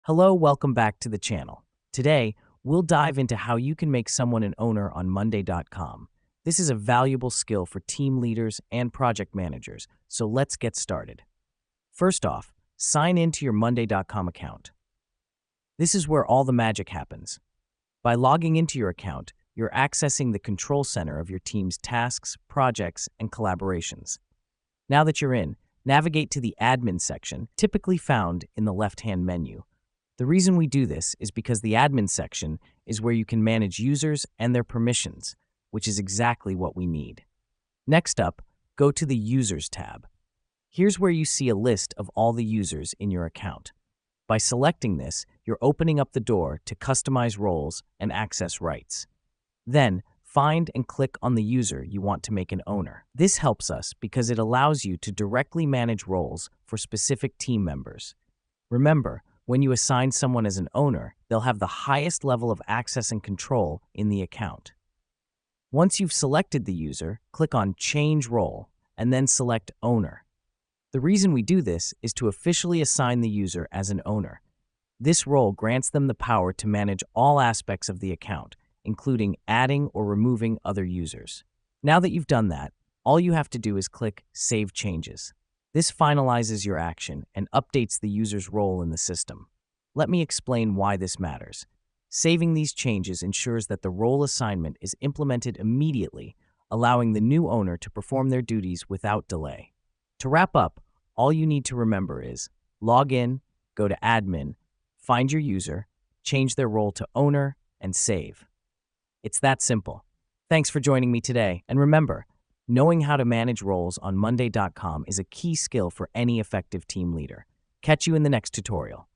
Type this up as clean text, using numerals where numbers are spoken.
Hello, welcome back to the channel. Today, we'll dive into how you can make someone an owner on Monday.com. This is a valuable skill for team leaders and project managers, so let's get started. First off, sign into your Monday.com account. This is where all the magic happens. By logging into your account, you're accessing the control center of your team's tasks, projects, and collaborations. Now that you're in, navigate to the admin section, typically found in the left-hand menu. The reason we do this is because the admin section is where you can manage users and their permissions, which is exactly what we need. Next up, go to the Users tab. Here's where you see a list of all the users in your account. By selecting this, you're opening up the door to customize roles and access rights. Then, find and click on the user you want to make an owner. This helps us because it allows you to directly manage roles for specific team members. Remember, when you assign someone as an owner, they'll have the highest level of access and control in the account. Once you've selected the user, click on Change Role and then select Owner. The reason we do this is to officially assign the user as an owner. This role grants them the power to manage all aspects of the account, including adding or removing other users. Now that you've done that, all you have to do is click Save Changes. This finalizes your action and updates the user's role in the system. Let me explain why this matters. Saving these changes ensures that the role assignment is implemented immediately, allowing the new owner to perform their duties without delay. To wrap up, all you need to remember is log in, go to Admin, find your user, change their role to Owner, and save. It's that simple. Thanks for joining me today, and remember, knowing how to manage roles on Monday.com is a key skill for any effective team leader. Catch you in the next tutorial.